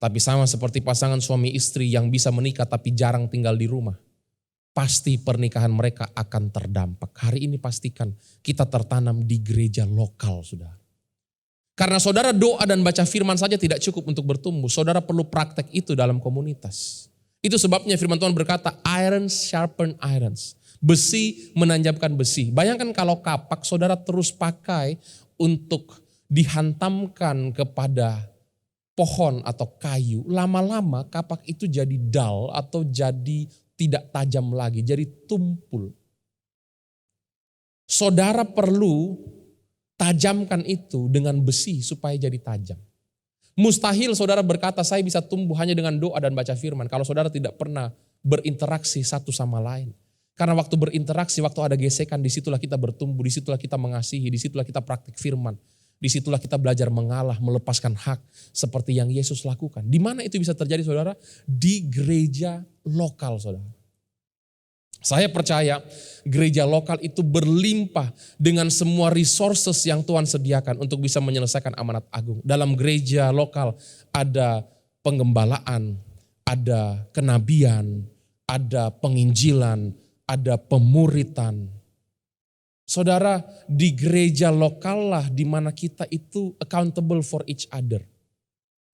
S5: Tapi sama seperti pasangan suami istri yang bisa menikah tapi jarang tinggal di rumah. Pasti pernikahan mereka akan terdampak. Hari ini pastikan kita tertanam di gereja lokal, saudara. Karena saudara doa dan baca firman saja tidak cukup untuk bertumbuh. Saudara perlu praktek itu dalam komunitas. Itu sebabnya firman Tuhan berkata, iron sharpen irons. Besi menanjamkan besi. Bayangkan kalau kapak saudara terus pakai untuk dihantamkan kepada pohon atau kayu, lama-lama kapak itu jadi dull atau jadi tidak tajam lagi, jadi tumpul. Saudara perlu tajamkan itu dengan besi supaya jadi tajam. Mustahil saudara berkata saya bisa tumbuh hanya dengan doa dan baca firman kalau saudara tidak pernah berinteraksi satu sama lain. Karena waktu berinteraksi, waktu ada gesekan, disitulah kita bertumbuh, disitulah kita mengasihi, disitulah kita praktik firman. Disitulah kita belajar mengalah, melepaskan hak seperti yang Yesus lakukan. Di mana itu bisa terjadi saudara? Di gereja lokal saudara. Saya percaya gereja lokal itu berlimpah dengan semua resources yang Tuhan sediakan untuk bisa menyelesaikan amanat agung. Dalam gereja lokal ada penggembalaan, ada kenabian, ada penginjilan, ada pemuritan. Saudara, di gereja lokal lah di mana kita itu accountable for each other.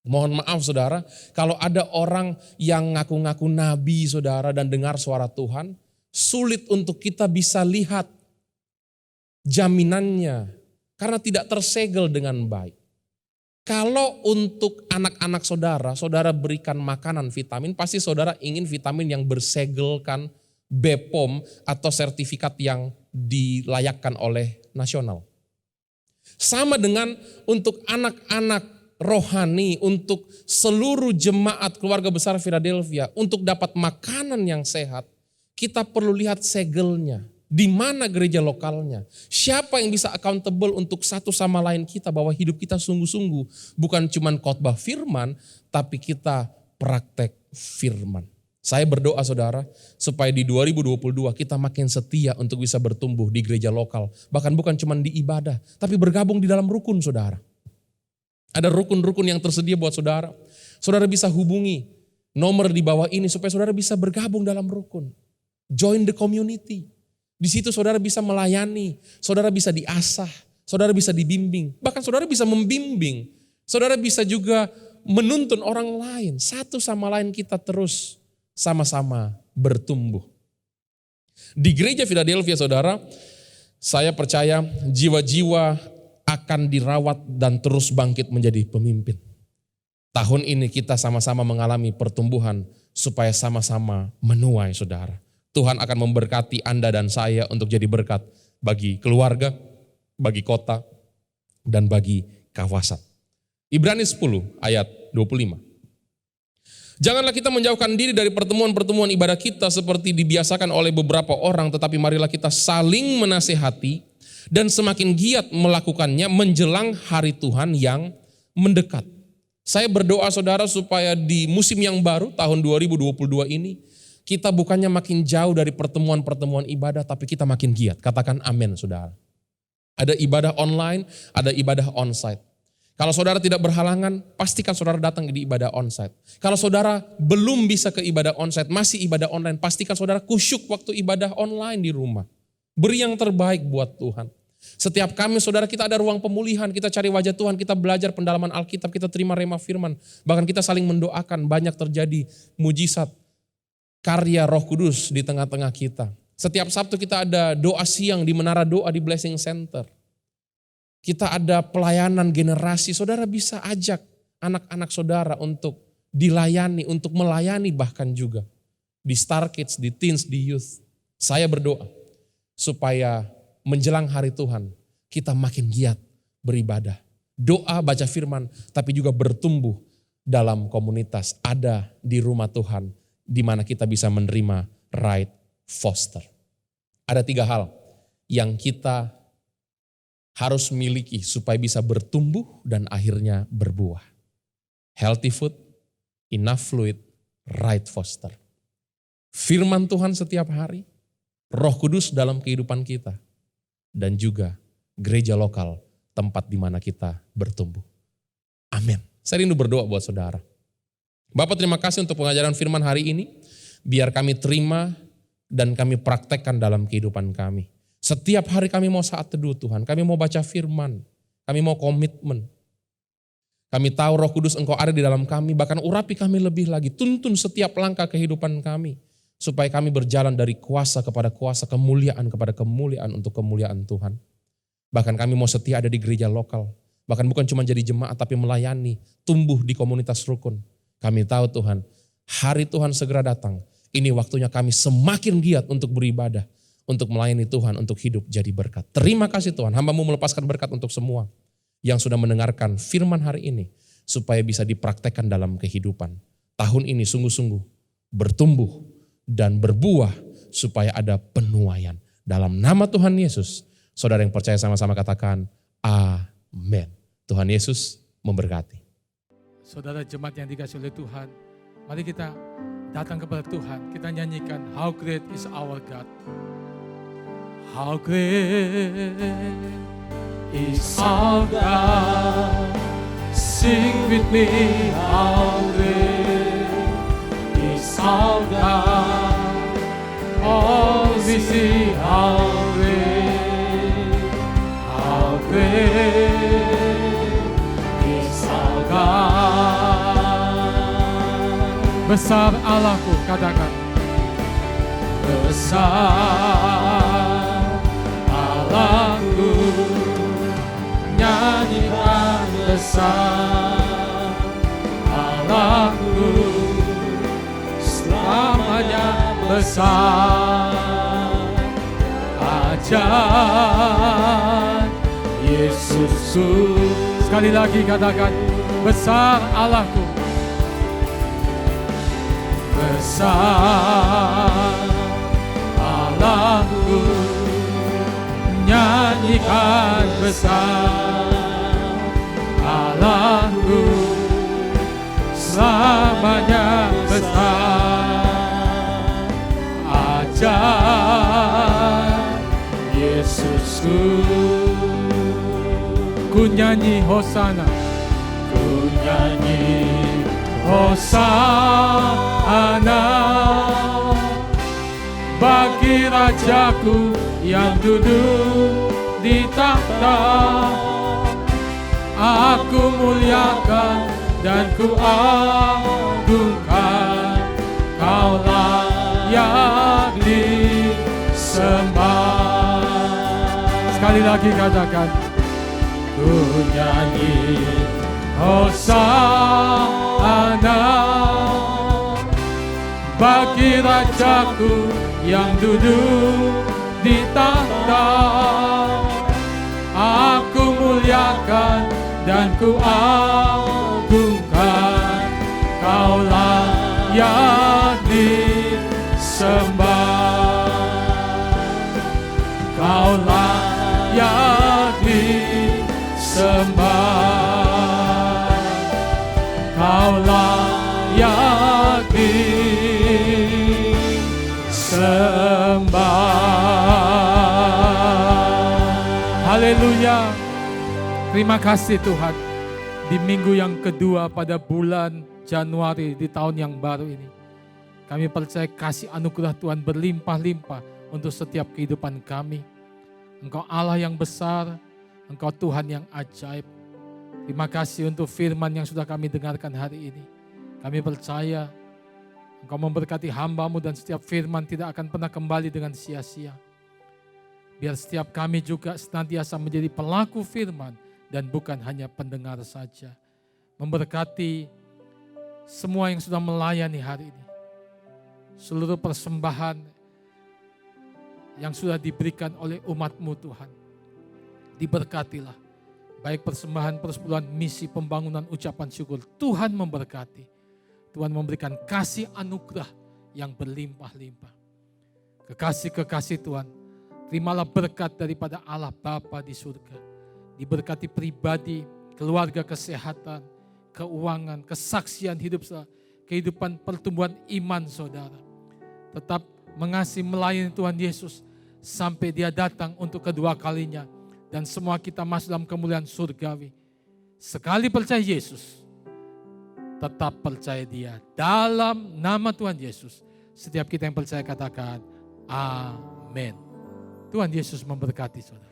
S5: Mohon maaf saudara, kalau ada orang yang ngaku-ngaku nabi saudara dan dengar suara Tuhan, sulit untuk kita bisa lihat jaminannya karena tidak tersegel dengan baik. Kalau untuk anak-anak saudara, saudara berikan makanan vitamin, pasti saudara ingin vitamin yang bersegelkan BPOM atau sertifikat yang dilayakkan oleh nasional. Sama dengan untuk anak-anak rohani, untuk seluruh jemaat keluarga besar Philadelphia, untuk dapat makanan yang sehat, kita perlu lihat segelnya. Di mana gereja lokalnya? Siapa yang bisa accountable untuk satu sama lain kita bahwa hidup kita sungguh-sungguh bukan cuma khotbah firman, tapi kita praktek firman. Saya berdoa saudara, supaya di 2022 kita makin setia untuk bisa bertumbuh di gereja lokal. Bahkan bukan cuma di ibadah, tapi bergabung di dalam rukun saudara. Ada rukun-rukun yang tersedia buat saudara. Saudara bisa hubungi nomor di bawah ini supaya saudara bisa bergabung dalam rukun. Join the community. Di situ saudara bisa melayani, saudara bisa diasah, saudara bisa dibimbing. Bahkan saudara bisa membimbing. Saudara bisa juga menuntun orang lain. Satu sama lain kita terus sama-sama bertumbuh. Di gereja Philadelphia saudara, saya percaya jiwa-jiwa akan dirawat dan terus bangkit menjadi pemimpin. Tahun ini kita sama-sama mengalami pertumbuhan supaya sama-sama menuai saudara. Tuhan akan memberkati Anda dan saya untuk jadi berkat bagi keluarga, bagi kota, dan bagi kawasan. Ibrani 10 ayat 25. Janganlah kita menjauhkan diri dari pertemuan-pertemuan ibadah kita seperti dibiasakan oleh beberapa orang, tetapi marilah kita saling menasehati dan semakin giat melakukannya menjelang hari Tuhan yang mendekat. Saya berdoa saudara supaya di musim yang baru tahun 2022 ini kita bukannya makin jauh dari pertemuan-pertemuan ibadah, tapi kita makin giat. Katakan amin saudara. Ada ibadah online, ada ibadah onsite. Kalau saudara tidak berhalangan, pastikan saudara datang di ibadah onsite. Kalau saudara belum bisa ke ibadah onsite, masih ibadah online, pastikan saudara kusyuk waktu ibadah online di rumah. Beri yang terbaik buat Tuhan. Setiap kami saudara kita ada ruang pemulihan, kita cari wajah Tuhan, kita belajar pendalaman Alkitab, kita terima rema firman. Bahkan kita saling mendoakan, banyak terjadi mujizat. Karya Roh Kudus di tengah-tengah kita. Setiap Sabtu kita ada doa siang di Menara Doa di Blessing Center. Kita ada pelayanan generasi, saudara bisa ajak anak-anak saudara untuk dilayani, untuk melayani bahkan juga. Di Star Kids, di Teens, di Youth. Saya berdoa supaya menjelang hari Tuhan kita makin giat beribadah. Doa, baca firman, tapi juga bertumbuh dalam komunitas. Ada di rumah Tuhan, di mana kita bisa menerima right foster. Ada 3 hal yang kita harus miliki supaya bisa bertumbuh dan akhirnya berbuah. Healthy food, enough fluid, right foster. Firman Tuhan setiap hari, Roh Kudus dalam kehidupan kita, dan juga gereja lokal, tempat di mana kita bertumbuh. Amin. Saya rindu berdoa buat saudara. Bapak terima kasih untuk pengajaran firman hari ini. Biar kami terima dan kami praktekkan dalam kehidupan kami. Setiap hari kami mau saat teduh Tuhan. Kami mau baca firman. Kami mau komitmen. Kami tahu Roh Kudus Engkau ada di dalam kami. Bahkan urapi kami lebih lagi. Tuntun setiap langkah kehidupan kami. Supaya kami berjalan dari kuasa kepada kuasa. Kemuliaan kepada kemuliaan untuk kemuliaan Tuhan. Bahkan kami mau setia ada di gereja lokal. Bahkan bukan cuma jadi jemaat tapi melayani. Tumbuh di komunitas rukun. Kami tahu Tuhan, hari Tuhan segera datang. Ini waktunya kami semakin giat untuk beribadah, untuk melayani Tuhan, untuk hidup jadi berkat. Terima kasih Tuhan, hamba-Mu melepaskan berkat untuk semua yang sudah mendengarkan firman hari ini, supaya bisa dipraktekkan dalam kehidupan. Tahun ini sungguh-sungguh bertumbuh dan berbuah, supaya ada penuaian. Dalam nama Tuhan Yesus, saudara yang percaya sama-sama katakan, amin. Tuhan Yesus memberkati.
S6: Saudara jemaat yang dikasihi oleh Tuhan, mari kita datang kepada Tuhan. Kita nyanyikan How Great is Our God. How great is our God. Sing with me, how great is our God. All we see, how great is our God. Besar Allahku, katakan. Besar Allahku, nyanyikan besar Allahku, selamanya besar. ajaib Yesusku. Sekali lagi katakan, besar Allahku, besar Allahku, nyanyikan besar Allahku, selamanya besar ajaib Yesusku. Ku nyanyi hosana, ku nyanyi hosana bagi Rajaku yang duduk di takhta. Aku muliakan dan ku agungkan, Kau layak disembah. Sekali lagi katakan, ku nyanyi hosana bagi Rajaku yang duduk di takhta. Aku muliakan dan ku agungkan, Kau layak disembah. Kau layak disembah. Kau layak disembah. Haleluya. Terima kasih Tuhan. Di minggu yang kedua pada bulan Januari di tahun yang baru ini, kami percaya kasih anugerah Tuhan berlimpah-limpah untuk setiap kehidupan kami. Engkau Allah yang besar, Engkau Tuhan yang ajaib. Terima kasih untuk firman yang sudah kami dengarkan hari ini. Kami percaya Engkau memberkati hamba-Mu dan setiap firman tidak akan pernah kembali dengan sia-sia. Biar setiap kami juga senantiasa menjadi pelaku firman dan bukan hanya pendengar saja. Memberkati semua yang sudah melayani hari ini. Seluruh persembahan yang sudah diberikan oleh umat-Mu Tuhan. Diberkatilah. Baik persembahan persepuluhan misi pembangunan ucapan syukur. Tuhan memberkati. Tuhan memberikan kasih anugerah yang berlimpah-limpah. Kekasih-kekasih Tuhan. Terimalah berkat daripada Allah Bapa di surga. Diberkati pribadi, keluarga, kesehatan, keuangan, kesaksian hidup, kehidupan pertumbuhan iman saudara. Tetap mengasihi melayani Tuhan Yesus sampai Dia datang untuk kedua kalinya. Dan semua kita masuk dalam kemuliaan surgawi. Sekali percaya Yesus, tetap percaya Dia. Dalam nama Tuhan Yesus, setiap kita yang percaya katakan amin. Tuhan Yesus memberkati saudara.